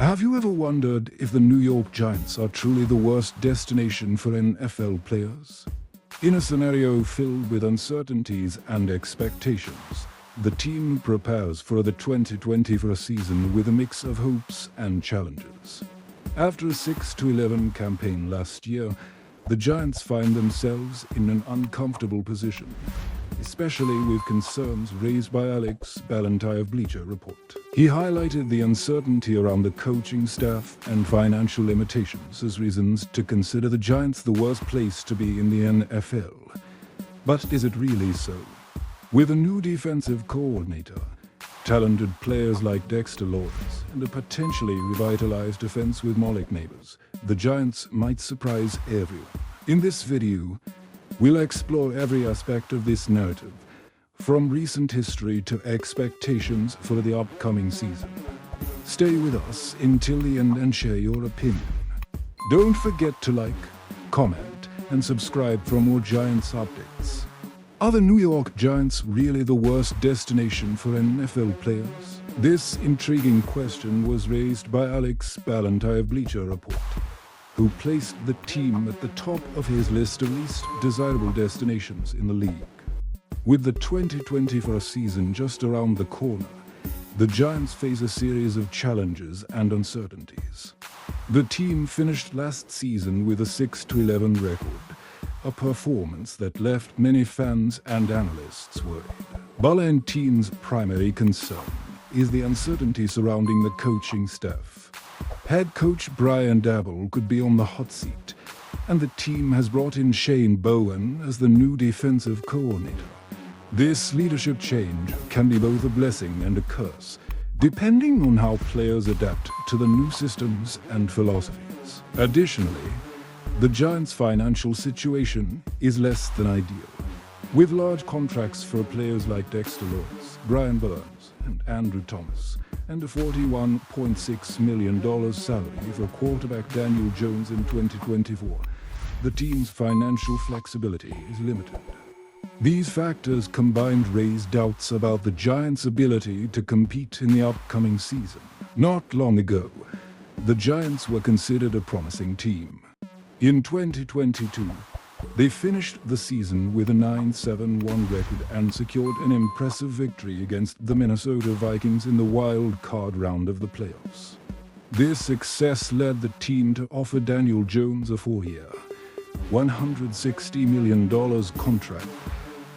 Have you ever wondered if the New York Giants are truly the worst destination for NFL players? In a scenario filled with uncertainties and expectations, the team prepares for the 2024 season with a mix of hopes and challenges. After a 6-11 campaign last year, the Giants find themselves in an uncomfortable position, especially with concerns raised by Alex Ballantyne of Bleacher Report. He highlighted the uncertainty around the coaching staff and financial limitations as reasons to consider the Giants the worst place to be in the NFL. But is it really so? With a new defensive coordinator, talented players like Dexter Lawrence, and a potentially revitalized defense with Malik Nabers, the Giants might surprise everyone. In this video, we'll explore every aspect of this narrative, from recent history to expectations for the upcoming season. Stay with us until the end and share your opinion. Don't forget to like, comment, and subscribe for more Giants updates. Are the New York Giants really the worst destination for NFL players? This intriguing question was raised by Alex Ballantyne of Bleacher Report, who placed the team at the top of his list of least desirable destinations in the league. With the 2024 season just around the corner, the Giants face a series of challenges and uncertainties. The team finished last season with a 6-11 record, a performance that left many fans and analysts worried. Ballantyne's primary concern is the uncertainty surrounding the coaching staff. Head coach Brian Daboll could be on the hot seat, and the team has brought in Shane Bowen as the new defensive coordinator. This leadership change can be both a blessing and a curse, depending on how players adapt to the new systems and philosophies. Additionally, the Giants' financial situation is less than ideal. With large contracts for players like Dexter Lawrence, Brian Burns, and Andrew Thomas, and a $41.6 million salary for quarterback Daniel Jones in 2024, the team's financial flexibility is limited. These factors combined raise doubts about the Giants' ability to compete in the upcoming season. Not long ago, the Giants were considered a promising team. In 2022, they finished the season with a 9-7-1 record and secured an impressive victory against the Minnesota Vikings in the wild card round of the playoffs. This success led the team to offer Daniel Jones a 4-year, $160 million contract,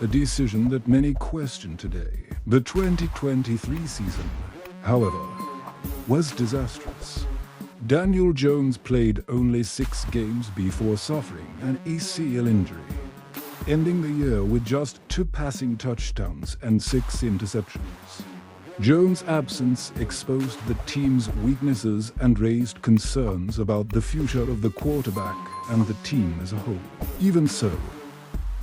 a decision that many question today. The 2023 season, however, was disastrous. Daniel Jones played only 6 games before suffering an ACL injury, ending the year with just 2 passing touchdowns and 6 interceptions. Jones' absence exposed the team's weaknesses and raised concerns about the future of the quarterback and the team as a whole. Even so,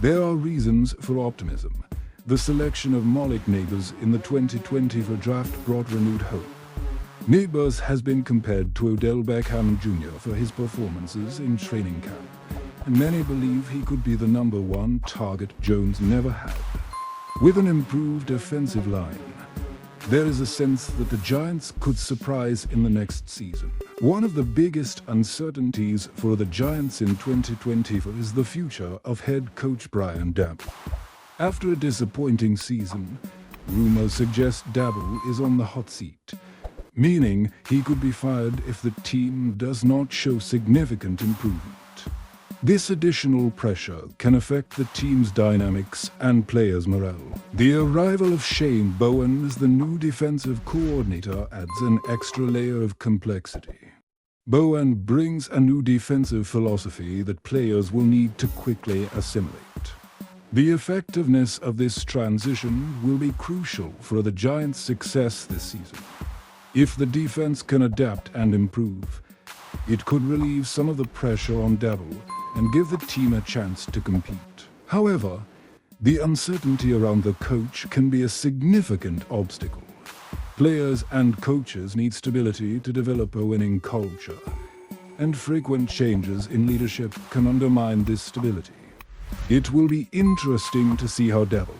there are reasons for optimism. The selection of Malik Nabers in the 2024 draft brought renewed hope. Nabers has been compared to Odell Beckham Jr. for his performances in training camp, and many believe he could be the #1 target Jones never had. With an improved offensive line, there is a sense that the Giants could surprise in the next season. One of the biggest uncertainties for the Giants in 2024 is the future of head coach Brian Daboll. After a disappointing season, rumors suggest Daboll is on the hot seat, meaning he could be fired if the team does not show significant improvement. This additional pressure can affect the team's dynamics and players' morale. The arrival of Shane Bowen as the new defensive coordinator adds an extra layer of complexity. Bowen brings a new defensive philosophy that players will need to quickly assimilate. The effectiveness of this transition will be crucial for the Giants' success this season. If the defense can adapt and improve, it could relieve some of the pressure on Daboll and give the team a chance to compete. However, the uncertainty around the coach can be a significant obstacle. Players and coaches need stability to develop a winning culture, and frequent changes in leadership can undermine this stability. It will be interesting to see how Daboll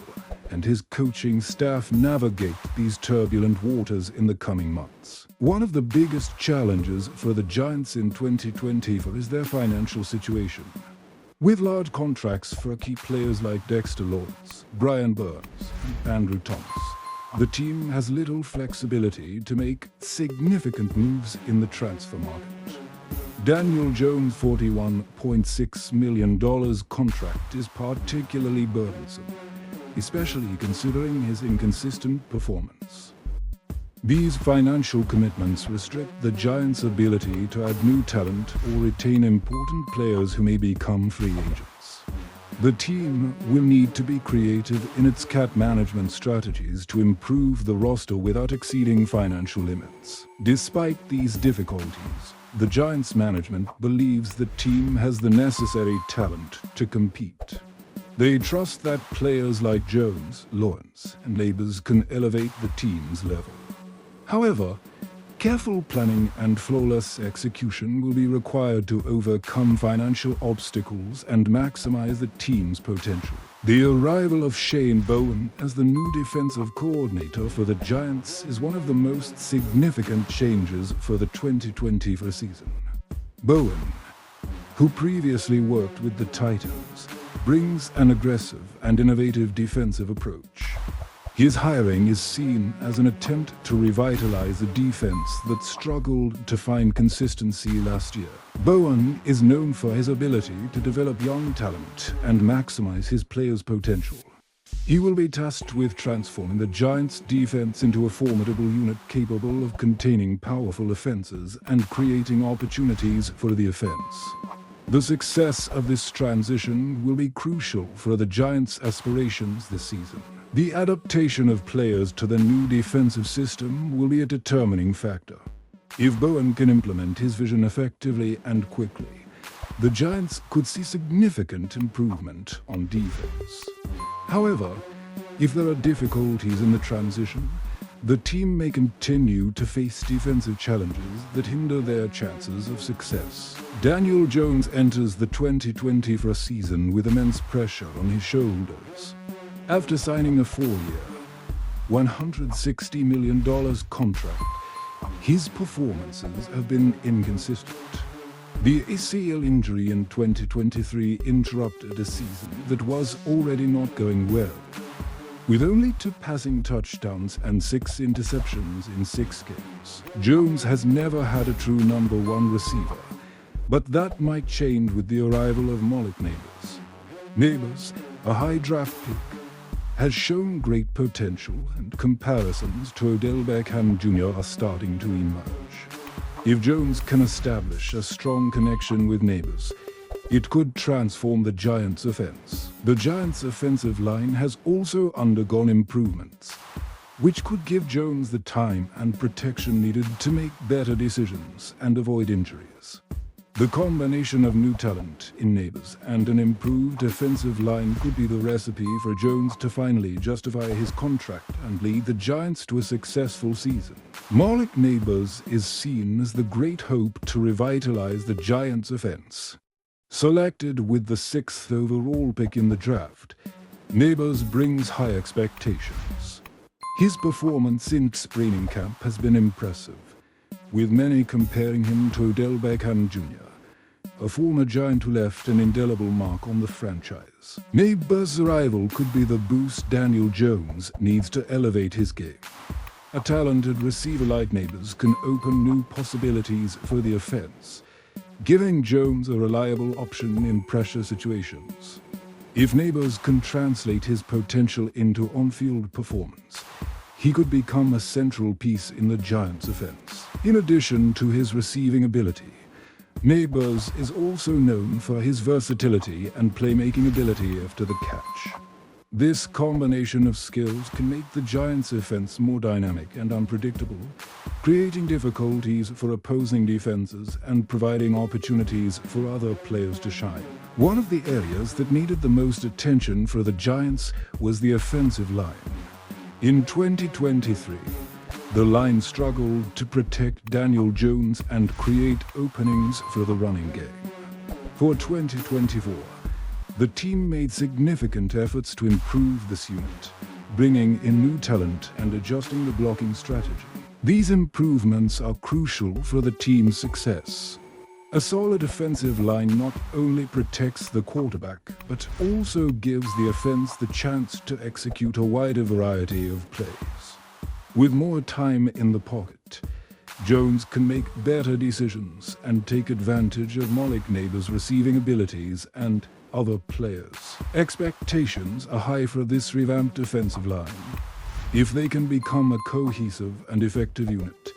and his coaching staff navigate these turbulent waters in the coming months. One of the biggest challenges for the Giants in 2024 is their financial situation. With large contracts for key players like Dexter Lawrence, Brian Burns, and Andrew Thomas, the team has little flexibility to make significant moves in the transfer market. Daniel Jones' $41.6 million contract is particularly burdensome, especially considering his inconsistent performance. These financial commitments restrict the Giants' ability to add new talent or retain important players who may become free agents. The team will need to be creative in its cap management strategies to improve the roster without exceeding financial limits. Despite these difficulties, the Giants management believes the team has the necessary talent to compete. They trust that players like Jones, Lawrence, and Nabers can elevate the team's level. However, careful planning and flawless execution will be required to overcome financial obstacles and maximize the team's potential. The arrival of Shane Bowen as the new defensive coordinator for the Giants is one of the most significant changes for the 2024 season. Bowen, who previously worked with the Titans, brings an aggressive and innovative defensive approach. His hiring is seen as an attempt to revitalize a defense that struggled to find consistency last year. Bowen is known for his ability to develop young talent and maximize his players' potential. He will be tasked with transforming the Giants' defense into a formidable unit capable of containing powerful offenses and creating opportunities for the offense. The success of this transition will be crucial for the Giants' aspirations this season. The adaptation of players to the new defensive system will be a determining factor. If Bowen can implement his vision effectively and quickly, the Giants could see significant improvement on defense. However, if there are difficulties in the transition, the team may continue to face defensive challenges that hinder their chances of success. Daniel Jones enters the 2024 season with immense pressure on his shoulders. After signing a 4-year, $160 million contract, his performances have been inconsistent. The ACL injury in 2023 interrupted a season that was already not going well. With only 2 passing touchdowns and 6 interceptions in 6 games, Jones has never had a true number 1 receiver, but that might change with the arrival of Malik Nabers. Nabers, a high draft pick, has shown great potential, and comparisons to Odell Beckham Jr. are starting to emerge. If Jones can establish a strong connection with Nabers, it could transform the Giants' offense. The Giants' offensive line has also undergone improvements, which could give Jones the time and protection needed to make better decisions and avoid injuries. The combination of new talent in Nabers and an improved offensive line could be the recipe for Jones to finally justify his contract and lead the Giants to a successful season. Malik Nabers is seen as the great hope to revitalize the Giants' offense. Selected with the 6th overall pick in the draft, Nabers brings high expectations. His performance in training camp has been impressive, with many comparing him to Odell Beckham Jr., a former Giant who left an indelible mark on the franchise. Nabers' arrival could be the boost Daniel Jones needs to elevate his game. A talented receiver like Nabers can open new possibilities for the offense, giving Jones a reliable option in pressure situations. If Nabers can translate his potential into on-field performance, he could become a central piece in the Giants' offense. In addition to his receiving ability, Nabers is also known for his versatility and playmaking ability after the catch. This combination of skills can make the Giants' offense more dynamic and unpredictable, creating difficulties for opposing defenses and providing opportunities for other players to shine. One of the areas that needed the most attention for the Giants was the offensive line. In 2023, the line struggled to protect Daniel Jones and create openings for the running game. For 2024, the team made significant efforts to improve this unit, bringing in new talent and adjusting the blocking strategy. These improvements are crucial for the team's success. A solid offensive line not only protects the quarterback, but also gives the offense the chance to execute a wider variety of plays. With more time in the pocket, Jones can make better decisions and take advantage of Malik Nabers' receiving abilities and other players. Expectations are high for this revamped offensive line. If they can become a cohesive and effective unit,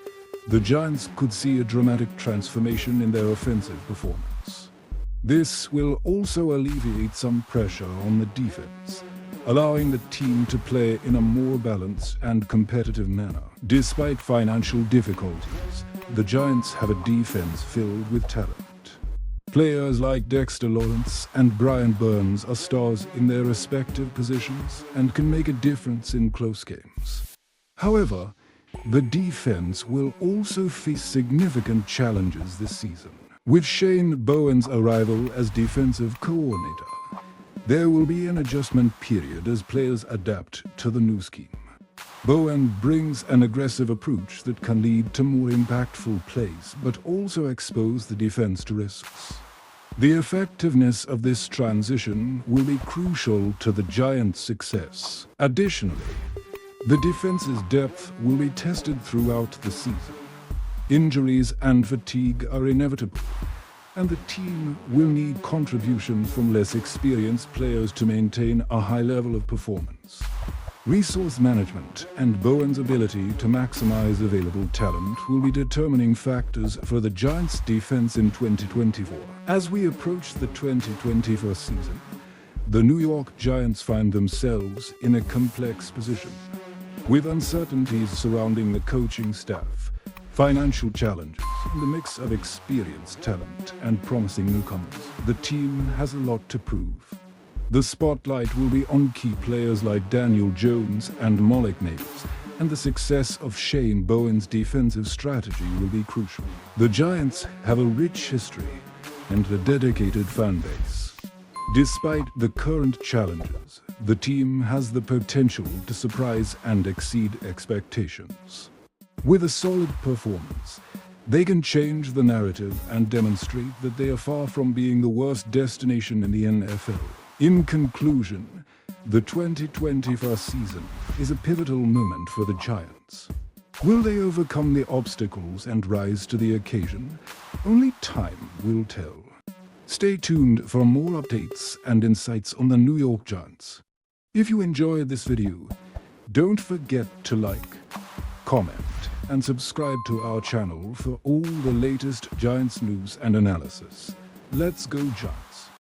the Giants could see a dramatic transformation in their offensive performance. This will also alleviate some pressure on the defense, allowing the team to play in a more balanced and competitive manner. Despite financial difficulties, the Giants have a defense filled with talent. Players like Dexter Lawrence and Brian Burns are stars in their respective positions and can make a difference in close games. However, the defense will also face significant challenges this season. With Shane Bowen's arrival as defensive coordinator, there will be an adjustment period as players adapt to the new scheme. Bowen brings an aggressive approach that can lead to more impactful plays, but also expose the defense to risks. The effectiveness of this transition will be crucial to the Giants' success. Additionally, the defense's depth will be tested throughout the season. Injuries and fatigue are inevitable, and the team will need contributions from less experienced players to maintain a high level of performance. Resource management and Bowen's ability to maximize available talent will be determining factors for the Giants' defense in 2024. As we approach the 2024 season, the New York Giants find themselves in a complex position. With uncertainties surrounding the coaching staff, financial challenges, and a mix of experienced talent and promising newcomers, the team has a lot to prove. The spotlight will be on key players like Daniel Jones and Malik Nabers, and the success of Shane Bowen's defensive strategy will be crucial. The Giants have a rich history and a dedicated fan base. Despite the current challenges, the team has the potential to surprise and exceed expectations. With a solid performance, they can change the narrative and demonstrate that they are far from being the worst destination in the NFL. In conclusion, the 2024 season is a pivotal moment for the Giants. Will they overcome the obstacles and rise to the occasion? Only time will tell. Stay tuned for more updates and insights on the New York Giants. If you enjoyed this video, don't forget to like, comment, and subscribe to our channel for all the latest Giants news and analysis. Let's go Giants!